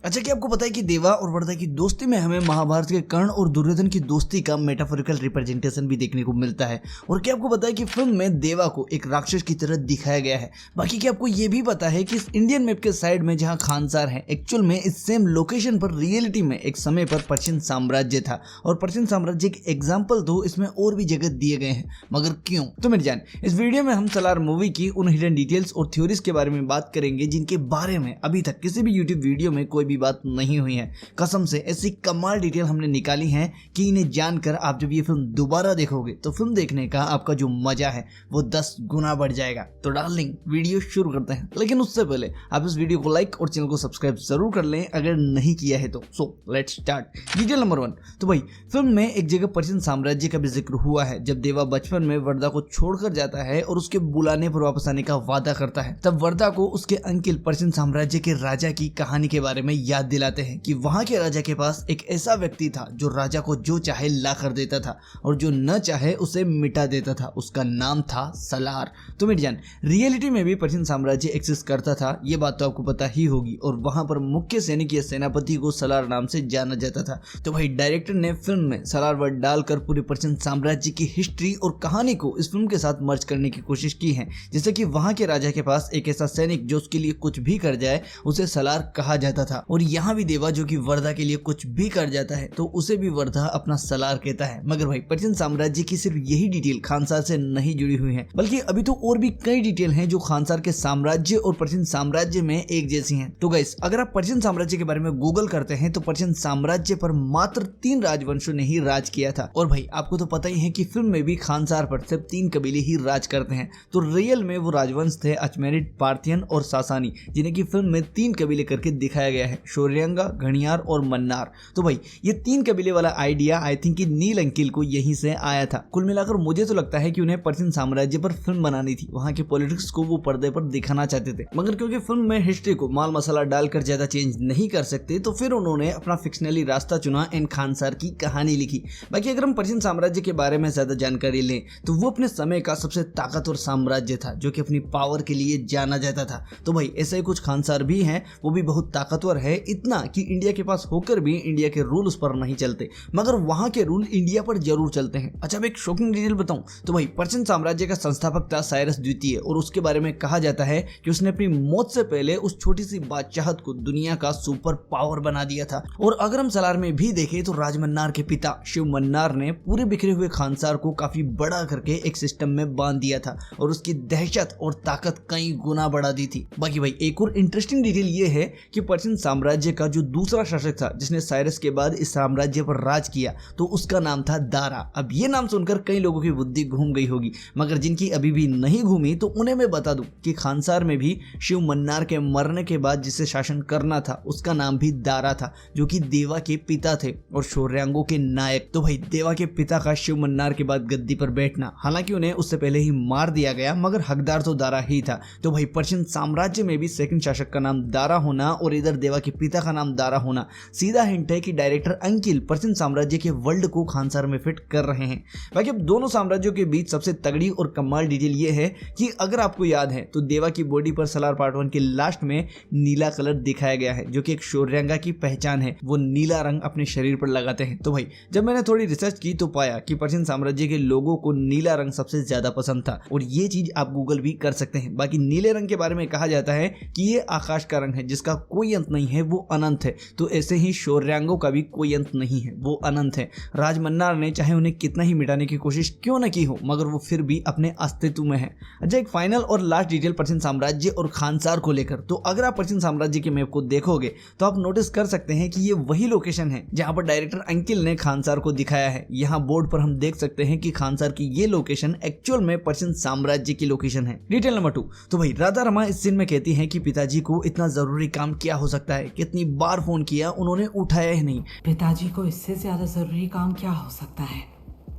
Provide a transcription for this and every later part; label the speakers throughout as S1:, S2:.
S1: अच्छा, क्या आपको पता है कि देवा और वर्दा की दोस्ती में हमें महाभारत के कर्ण और दुर्योधन की दोस्ती का मेटाफोरिकल रिप्रेजेंटेशन भी देखने को मिलता है। और क्या आपको पता है कि फिल्म में देवा को एक राक्षस की तरह दिखाया गया है। बाकी क्या आपको ये भी पता है कि इस इंडियन मैप के साइड में जहां खानसार है, एक्चुअल में इस सेम लोकेशन पर रियलिटी में एक समय पर पर्शियन साम्राज्य था। और पर्शियन साम्राज्य के एग्जाम्पल तो इसमें और भी जगह दिए गए हैं, मगर क्यों? तो मेरी जान, इस वीडियो में हम सलार मूवी की उन हिडन डिटेल्स और थ्योरीज के बारे में बात करेंगे जिनके बारे में अभी तक किसी भी यूट्यूब वीडियो में कोई बात नहीं हुई है। कसम से ऐसी कमाल डिटेल हमने निकाली हैं कि इन्हें जानकर आप जब ये फिल्म दोबारा देखोगे तो फिल्म देखने का आपका जो मजा है वो 10 गुना बढ़ जाएगा। तो डार्लिंग, वीडियो शुरू करते हैं, लेकिन उससे पहले आप इस वीडियो को लाइक और चैनल को सब्सक्राइब जरूर कर लें अगर नहीं किया है तो। So let's start. Detail number 1। तो भाई, फिल्म में एक जगह पर्शियन साम्राज्य का भी जिक्र हुआ है। जब देवा बचपन में वर्दा को छोड़कर जाता है और उसके बुलाने पर वापस आने का वादा करता है, तब वर्दा को उसके अंकिल पर्शियन साम्राज्य के राजा की कहानी के बारे में याद दिलाते हैं कि वहां के राजा के पास एक ऐसा व्यक्ति था जो राजा को जो चाहे ला कर देता था और जो न चाहे उसे मिटा देता था। उसका नाम था सलार। तो मेरी जान, रियलिटी में भी पर्शियन साम्राज्य एक्सिस्ट करता था, ये बात तो आपको पता ही होगी। और वहां पर मुख्य सैनिक या सेनापति को सलार नाम से जाना जाता था। तो भाई, डायरेक्टर ने फिल्म में सलार वर्ड डालकर पूरे पर्शियन साम्राज्य की हिस्ट्री और कहानी को इस फिल्म के साथ मर्ज करने की कोशिश की है। जैसे कि वहां के राजा के पास एक ऐसा सैनिक जो उसके लिए कुछ भी कर जाए उसे सलार कहा जाता था। और यहाँ भी देवा जो कि वर्दा के लिए कुछ भी कर जाता है तो उसे भी वर्दा अपना सलार कहता है। मगर भाई, पर्शियन साम्राज्य की सिर्फ यही डिटेल खानसार से नहीं जुड़ी हुई है, बल्कि अभी तो और भी कई डिटेल हैं जो खानसार के साम्राज्य और पर्शियन साम्राज्य में एक जैसी हैं। तो गाइस, अगर आप पर्शियन साम्राज्य के बारे में गूगल करते हैं तो पर्शियन साम्राज्य पर मात्र 3 राजवंशों ने ही राज किया था। और भाई, आपको तो पता ही है कि फिल्म में भी खानसार पर सिर्फ 3 कबीले ही राज करते हैं। तो रियल में वो राजवंश थे अचमेनिड, पार्थियन और सासानी, जिन्हें की फिल्म में 3 कबीले करके दिखाया गया है, शौर्यंगा, घड़ियार और मन्नार। तो भाई, ये 3 कबीले वाला आइडिया आई थिंक कि नील अंकिल को यहीं से आया था। कुल मिलाकर मुझे तो लगता है कि उन्हें पर्शियन साम्राज्य पर फिल्म बनानी थी, वहां के पॉलिटिक्स को वो पर्दे पर दिखाना चाहते थे। मगर क्योंकि फिल्म में हिस्ट्री को माल मसाला डालकर ज्यादा चेंज नहीं कर सकते, तो फिर उन्होंने अपना फिक्शनली रास्ता चुना एंड खानसार की कहानी लिखी। बाकी अगर हम पर्शियन साम्राज्य के बारे में ज्यादा जानकारी लें तो वो अपने समय का सबसे ताकतवर साम्राज्य था जो कि अपनी पावर के लिए जाना जाता था। तो भाई, ऐसा ही कुछ खानसार भी है, वो भी बहुत ताकतवर है, इतना कि इंडिया के पास होकर भी इंडिया के रूल उस पर नहीं चलते, मगर वहां के रूल इंडिया पर जरूर चलते हैं। अच्छा, अब एक शॉकिंग डिटेल बताऊं तो भाई, पर्शियन साम्राज्य का संस्थापक था साइरस द्वितीय और उसके बारे में कहा जाता है कि उसने अपनी मौत से पहले उस छोटी सी बादशाहत को दुनिया का सुपर पावर बना दिया था। और अगर हम सलार में भी देखें तो राजमन्नार के पिता शिव मन्नार ने पूरे बिखरे हुए खानसार को काफी बड़ा करके एक सिस्टम में बांध दिया था और उसकी दहशत और ताकत कई गुना बढ़ा दी थी। बाकी भाई, एक और इंटरेस्टिंग डिटेल ये है कि पर्शियन साम्राज्य का जो दूसरा शासक था जिसने साइरस के बाद इस साम्राज्य पर राज किया, तो उसका नाम था दारा। अब ये नाम सुनकर कई लोगों की बुद्धि घूम गई होगी, मगर जिनकी अभी भी नहीं घूमी तो उन्हें मैं बता दूं कि खानसार में भी शिव मन्नार के मरने के बाद जिसे शासन करना था उसका नाम भी दारा था, जो कि देवा के पिता थे और शौर्यांगों के नायक। तो भाई, देवा के पिता का शिव मन्नार के बाद गद्दी पर बैठना, हालांकि उन्हें उससे पहले ही मार दिया गया, मगर हकदार तो दारा ही था। तो भाई, पर्शियन साम्राज्य में भी सेकंड शासक का नाम दारा होना और इधर देवा के पिता का नाम दारा होना सीधा हिंट है कि डायरेक्टर अंकिल पर्शियन साम्राज्य के वर्ल्ड को खानसार में फिट कर रहे हैं। बाकी अब दोनों साम्राज्यों के बीच सबसे तगड़ी और कमाल डिटेल ये है कि अगर आपको याद है तो देवा की बॉडी पर सलार पार्ट 1 के लास्ट में नीला कलर दिखाया गया है, जो कि एक शौर्यंगा की पहचान है। वो नीला रंग अपने शरीर पर लगाते हैं। तो भाई, जब मैंने थोड़ी रिसर्च की तो पाया कि पर्शियन साम्राज्य के लोगों को नीला रंग सबसे ज्यादा पसंद था और ये चीज आप गूगल भी कर सकते हैं। बाकी नीले रंग के बारे में कहा जाता है कि ये आकाश का रंग है जिसका कोई अंत नहीं है, वो अनंत है। तो ऐसे ही शौर्यांगों का भी कोई अंत नहीं है, वो अनंत है। राजमन्नार ने चाहे उन्हें कितना ही मिटाने की कोशिश क्यों न की हो, मगर वो फिर भी अपने अस्तित्व में है। अच्छा, एक फाइनल और लास्ट डिटेल पर्शियन साम्राज्य और खानसार को लेकर। तो अगर आप पर्शियन साम्राज्य के मैप को देखोगे तो आप नोटिस कर सकते हैं कि ये वही लोकेशन है जहां पर डायरेक्टर अंकिल ने खानसार को दिखाया है। यहाँ बोर्ड पर हम देख सकते हैं कि खानसार की ये लोकेशन एक्चुअल में पर्शियन साम्राज्य की लोकेशन है। Detail number 2। तो भाई, राधा रमा इस सीन में कहती है कि पिताजी को इतना जरूरी काम क्या हो सकता है, कितनी बार फोन किया उन्होंने उठाया ही नहीं।
S2: पिताजी को इससे ज्यादा जरूरी काम क्या हो सकता है,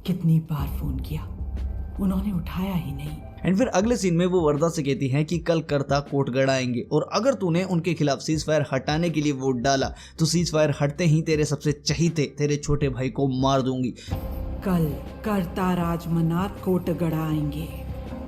S2: कितनी बार फोन किया उन्होंने उठाया ही नहीं।
S1: एंड फिर अगले सीन में वो वर्दा से कहती हैं कि कल करता कोटगढ़ आएंगे और अगर तूने उनके खिलाफ सीज फायर हटाने के लिए वोट डाला तो सीज फायर हटते ही तेरे सबसे चहीते तेरे छोटे भाई को मार दूंगी।
S2: कल करता राजमन्नार कोटगढ़ आएंगे।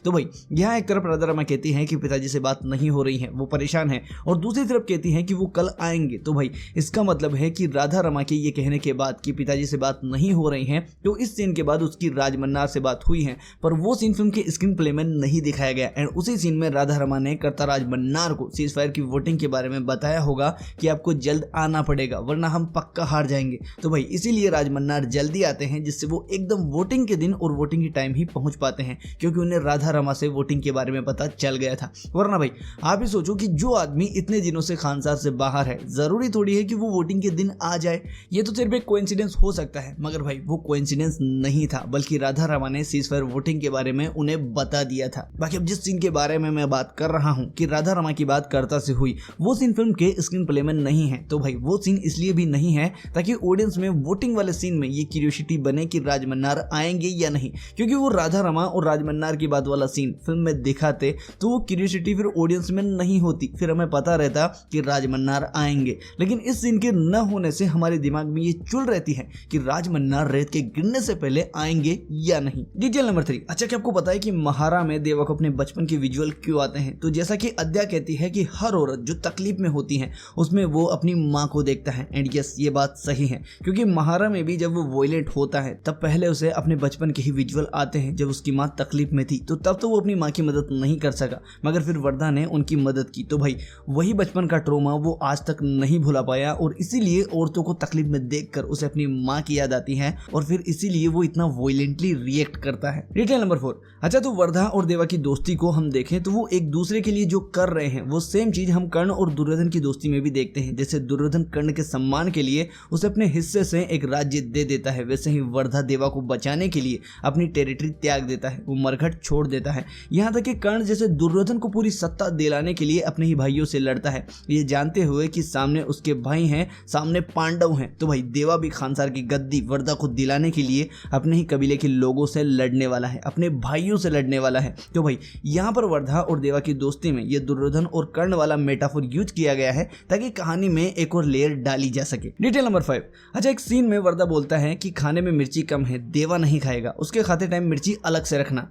S1: तो भाई यहाँ एक तरफ राधा रमा कहती हैं कि पिताजी से बात नहीं हो रही है, वो परेशान है, और दूसरी तरफ कहती हैं कि वो कल आएंगे। तो भाई इसका मतलब है कि राधा रमा के ये कहने के बाद कि पिताजी से बात नहीं हो रही है, तो इस सीन के बाद उसकी राजमन्नार से बात हुई है, पर वो सीन फिल्म के स्क्रीन प्ले में नहीं दिखाया गया। एंड उसी सीन में राधा रमा ने कर्ता राजमन्नार को सीज फायर की वोटिंग के बारे में बताया होगा कि आपको जल्द आना पड़ेगा वरना हम पक्का हार जाएंगे। तो भाई इसीलिए राजमन्नार जल्दी आते हैं, जिससे वो एकदम वोटिंग के दिन और वोटिंग के टाइम ही पहुंच पाते हैं, क्योंकि उन्हें राधा रमा से वोटिंग के बारे में पता चल गया था। वरना भाई आप ही सोचो कि जो आदमी इतने दिनों से खानसार से बाहर है, जरूरी थोड़ी है कि वो वोटिंग के दिन आ जाए। ये तो सिर्फ एक कोइंसिडेंस हो सकता है, मगर भाई वो कोइंसिडेंस नहीं था, बल्कि राधा रमा ने सीज फायर वोटिंग के बारे में उन्हें बता दिया था। बाकी अब जिस सीन के बारे में मैं बात कर रहा हूं कि राधा रमा की बात कर्ता से हुई, वो सीन फिल्म के स्क्रीन प्ले में नहीं है। तो भाई वो सीन इसलिए भी नहीं है ताकि ऑडियंस में वोटिंग वाले सीन में ये क्यूरियोसिटी बने कि राजमन्नार आएंगे या नहीं, क्योंकि वो राधा रमा और राजमन्नार की बात वाला सीन फिल्म में दिखाते तो वो क्यूरियोसिटी फिर ऑडियंस में नहीं होती, फिर हमें पता रहता कि राजमन्नार आएंगे। लेकिन इस सीन के न होने से हमारे दिमाग में ये चुल रहती है कि राजमन्नार रेत के गिरने से पहले आएंगे या नहीं। डिटेल नंबर 3, अच्छा क्या आपको पता है कि महारा में देवा को अपने बचपन के विजुअल क्यों आते हैं? तो जैसा कि अद्या कहती है कि हर औरत जो तकलीफ में होती है उसमें वो अपनी माँ को देखता है। एंड यस, ये बात सही है, क्योंकि महारा में भी जब वो वॉयलेंट होता है तब पहले उसे अपने बचपन के ही विजुअल आते हैं जब उसकी माँ तकलीफ में थी, तो तब तो वो अपनी माँ की मदद नहीं कर सका, मगर फिर वर्धा ने उनकी मदद की। तो भाई वही बचपन का ट्रोमा वो आज तक नहीं भुला पाया, और इसीलिए औरतों को तकलीफ में देखकर उसे अपनी माँ की याद आती है, और फिर इसीलिए वो इतना वॉयलेंटली रिएक्ट करता है। डिटेल नंबर 4, अच्छा तो वर्धा और देवा की दोस्ती को हम देखें तो वो एक दूसरे के लिए जो कर रहे हैं वो सेम चीज हम कर्ण और दुर्योधन की दोस्ती में भी देखते हैं। जैसे दुर्योधन कर्ण के सम्मान के लिए उसे अपने हिस्से से एक राज्य दे देता है, वैसे ही वर्धा देवा को बचाने के लिए अपनी टेरिटरी त्याग देता है, वो मरघट छोड़ देता है। यहाँ तक कि कर्ण जैसे दुर्योधन को पूरी सत्ता दिलाने के लिए अपने ही भाइयों से लड़ता है, ये जानते हुए कि सामने उसके भाई हैं, सामने पांडव हैं। तो भाई देवा भी खानसार की गद्दी वर्धा को दिलाने के लिए अपने ही कबीले के लोगों से लड़ने वाला है, अपने भाइयों से लड़ने वाला है। तो भाई यहाँ पर वर्धा और देवा की दोस्ती में ये दुर्योधन और कर्ण वाला मेटाफोर यूज किया गया है ताकि कहानी में एक और लेयर डाली जा सके। डिटेल नंबर 5, अच्छा एक सीन में वर्धा बोलता है कि खाने में मिर्ची कम है, देवा नहीं खाएगा, उसके खाते टाइम मिर्ची अलग से रखना।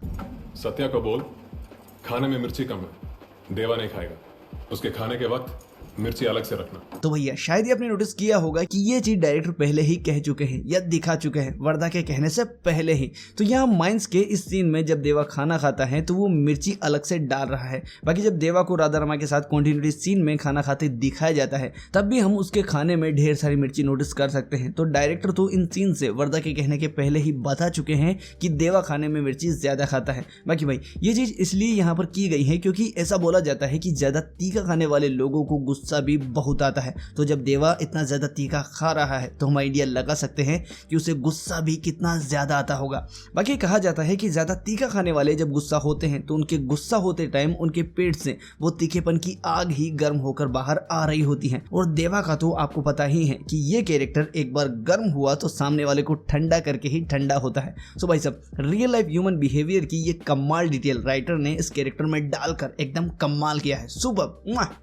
S3: सत्या को बोल खाने में मिर्ची कम है, देवा नहीं खाएगा, उसके खाने के वक्त मिर्ची अलग से रखना।
S1: तो भैया शायद ही आपने नोटिस किया होगा कि ये चीज डायरेक्टर पहले ही कह चुके हैं या दिखा चुके हैं वर्धा के कहने से पहले ही। तो यहाँ माइंस के इस सीन में जब देवा खाना खाता है तो वो मिर्ची अलग से डाल रहा है। बाकी जब देवा को राधा रमा के साथ कॉन्टिन्यूटी सीन में खाना खाते दिखाया जाता है तब भी हम उसके खाने में ढेर सारी मिर्ची नोटिस कर सकते हैं। तो डायरेक्टर तो इन सीन से वर्धा के कहने के पहले ही बता चुके हैं कि देवा खाने में मिर्ची ज्यादा खाता है। बाकी भाई ये चीज इसलिए यहाँ पर की गई है क्योंकि ऐसा बोला जाता है कि ज्यादा तीखा खाने वाले लोगों को गुस्सा भी बहुत आता है। तो जब देवा इतना ज्यादा तीखा खा रहा है तो हम आइडिया लगा सकते हैं कि उसे गुस्सा भी कितना ज्यादा आता होगा। बाकी कहा जाता है कि ज्यादा तीखा खाने वाले जब गुस्सा होते हैं तो उनके गुस्सा होते टाइम उनके पेट से वो तीखेपन की आग ही गर्म होकर बाहर आ रही होती है। और देवा का तो आपको पता ही है कि ये कैरेक्टर एक बार गर्म हुआ तो सामने वाले को ठंडा करके ही ठंडा होता है। सो भाई सब रियल लाइफ ह्यूमन बिहेवियर की ये कमाल डिटेल राइटर ने इस कैरेक्टर में डालकर एकदम कमाल किया है। सुपर।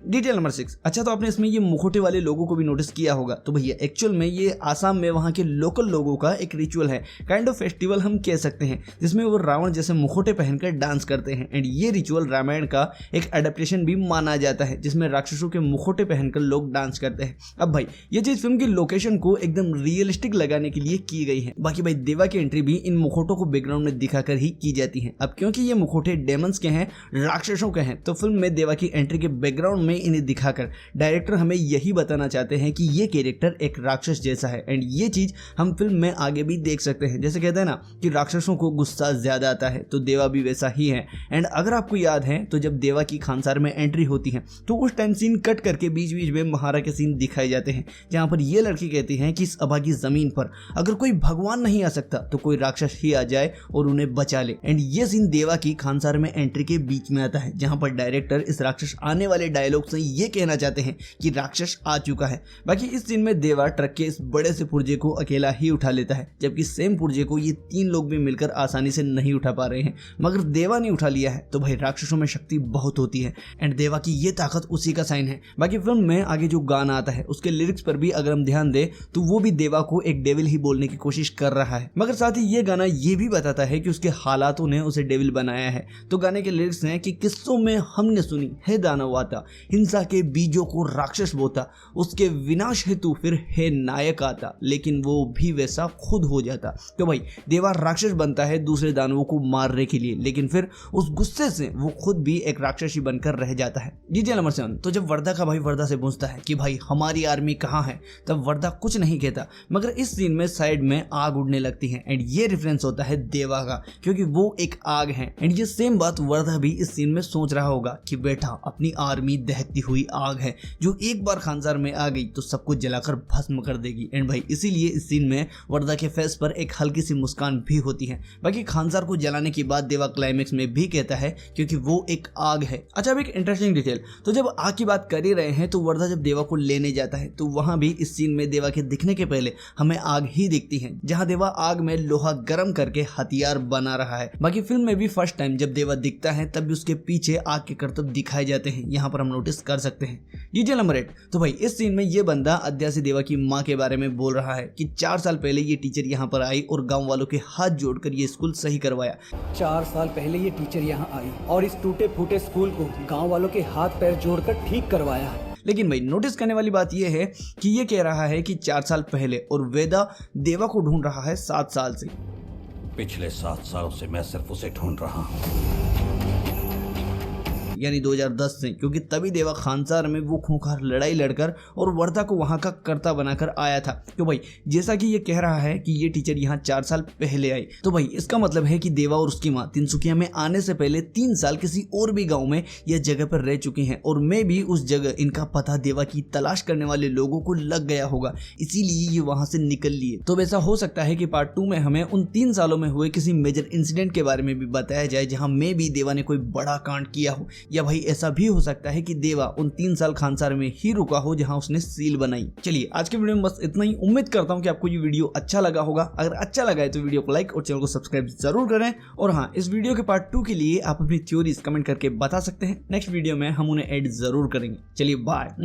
S1: डिटेल नंबर 6, अच्छा तो आपने इसमें ये मुखोटे वाले लोगों को भी नोटिस किया होगा। तो भैया एक्चुअल में ये आसाम में वहाँ के लोकल लोगों का एक रिचुअल है, काइंड ऑफ फेस्टिवल हम कह सकते हैं, जिसमें वो रावण जैसे मुखोटे पहनकर डांस करते हैं। एंड ये रिचुअल रामायण का एक एडेप्टेशन भी माना जाता है जिसमें राक्षसों के मुखोटे पहनकर लोग डांस करते हैं। अब भाई ये चीज फिल्म की लोकेशन को एकदम रियलिस्टिक लगाने के लिए की गई है। बाकी भाई देवा की एंट्री भी इन मुखोटों को बैकग्राउंड में दिखाकर ही की जाती है। अब क्योंकि ये मुखोटे डेमंस के हैं, राक्षसों के हैं, तो फिल्म में देवा की एंट्री के बैकग्राउंड में इन्हें दिखाकर डायरेक्टर हमें यही बताना चाहते हैं कि ये कैरेक्टर एक राक्षस जैसा है। एंड ये चीज हम फिल्म में आगे भी देख सकते हैं। जैसे कहते हैं ना कि राक्षसों को गुस्सा ज्यादा आता है, तो देवा भी वैसा ही है। एंड अगर आपको याद है तो जब देवा की खानसार में एंट्री होती है तो उस टाइम सीन कट करके बीच बीच में महारा के सीन दिखाए जाते हैं, जहां पर ये लड़की कहती है कि इस अभागी जमीन पर अगर कोई भगवान नहीं आ सकता तो कोई राक्षस ही आ जाए और उन्हें बचा ले। एंड ये सीन देवा की खानसार में एंट्री के बीच में आता है, जहां पर डायरेक्टर इस राक्षस आने वाले डायलॉग से ये कहना चाहता जाते हैं कि राक्षस आ चुका है। बाकी इस सीन में देवा ट्रक के इस बड़े से पुर्जे को अकेला ही उठा लेता है, जबकि सेम पुर्जे को ये 3 लोग भी मिलकर आसानी से नहीं उठा पा रहे हैं, मगर देवा ने उठा लिया है। तो भाई राक्षसों में शक्ति बहुत होती है एंड देवा की ये ताकत उसी का साइन है। बाकी फिल्म में आगे जो गाना आता है उसके लिरिक्स पर भी अगर हम ध्यान दें तो वो भी देवा को एक डेविल ही बोलने की कोशिश कर रहा है, मगर साथ ही ये गाना ये भी बताता है कि उसके हालातों ने उसे डेविल बनाया है। तो गाने के लिरिक्स हैं कि किस्सों में हमने सुनी है दानव आता, हिंसा के बीजों को राक्षस बोता, उसके विनाश हेतु फिर है नायक आता, लेकिन वो भी वैसा खुद हो जाता। तो भाई देवा राक्षस बनता है दूसरे दानवों को मारने के लिए, लेकिन फिर उस गुस्से से वो खुद भी एक राक्षसी बनकर रह जाता है। DJ number 7। तो जब वर्दा का भाई वर्दा से पूछता है कि भाई हमारी आर्मी कहाँ है, तब वर्दा कुछ नहीं कहता, मगर इस सीन में साइड में आग उड़ने लगती है एंड ये रेफरेंस होता है देवा का, क्योंकि वो एक आग है। एंड ये सेम बात वर्दा भी इस सीन में सोच रहा होगा कि बेटा अपनी आर्मी दहकती हुई आग है, जो एक बार खानसार में आ गई तो सबको जलाकर भस्म कर देगी। एंड भाई इसीलिए इस सीन में वर्दा के फेस पर एक हल्की सी मुस्कान भी होती है। बाकी खानसार को जलाने के बाद देवा क्लाइमेक्स में भी कहता है क्योंकि वो एक आग है। अच्छा, अब एक इंटरेस्टिंग डिटेल, तो जब आग की बात कर ही रहे हैं तो वर्दा जब देवा को लेने जाता है तो वहां भी इस सीन में देवा के दिखने के पहले हमें आग ही दिखती है, जहां देवा आग में लोहा गर्म करके हथियार बना रहा है। बाकी फिल्म में भी फर्स्ट टाइम जब देवा दिखता है तब भी उसके पीछे आग के करतब दिखाए जाते हैं, यहाँ पर हम नोटिस कर सकते हैं। DJ number 8। तो भाई इस सीन में ये बंदा अद्यासी देवा की माँ के बारे में बोल रहा है कि 4 साल पहले ये टीचर यहाँ पर आई और गाँव वालों के हाथ जोड़कर ये स्कूल सही करवाया।
S4: 4 साल पहले ये टीचर यहाँ आई और इस टूटे फूटे स्कूल को गांव वालों के हाथ पैर जोड़कर ठीक करवाया।
S1: लेकिन भाई नोटिस करने वाली बात यह है कि ये कह रहा है कि 4 साल पहले, और वेदा देवा को ढूंढ रहा है 7 साल से।
S5: पिछले 7 सालों से मैं सिर्फ उसे ढूंढ रहा हूँ,
S1: यानी 2010 से, क्योंकि तभी देवा खानसार में वो खूंखार लड़ाई लड़कर और वर्दा को वहां का कर्ता बनाकर आया था। तो भाई जैसा कि ये कह रहा है कि ये टीचर यहाँ 4 साल पहले आई, तो भाई इसका मतलब है कि देवा और उसकी माँ तिनसुकिया में आने से पहले 3 साल किसी और भी गांव में यह जगह पर रह चुकी हैं, और मैं भी उस जगह इनका पता देवा की तलाश करने वाले लोगों को लग गया होगा, इसीलिए ये वहां से निकल लिए। तो वैसा हो सकता है कि पार्ट 2 में हमें उन 3 सालों में हुए किसी मेजर इंसिडेंट के बारे में भी बताया जाए जहां में भी देवा ने कोई बड़ा कांड किया हो, या भाई ऐसा भी हो सकता है कि देवा उन 3 साल खानसार में ही रुका हो जहां उसने सील बनाई। चलिए आज के वीडियो में बस इतना ही। उम्मीद करता हूं कि आपको ये वीडियो अच्छा लगा होगा। अगर अच्छा लगा है तो वीडियो को लाइक और चैनल को सब्सक्राइब जरूर करें। और हाँ, इस वीडियो के पार्ट 2 के लिए आप अपनी थ्योरीज कमेंट करके बता सकते हैं। नेक्स्ट वीडियो में हम उन्हें ऐड जरूर करेंगे। चलिए बाय।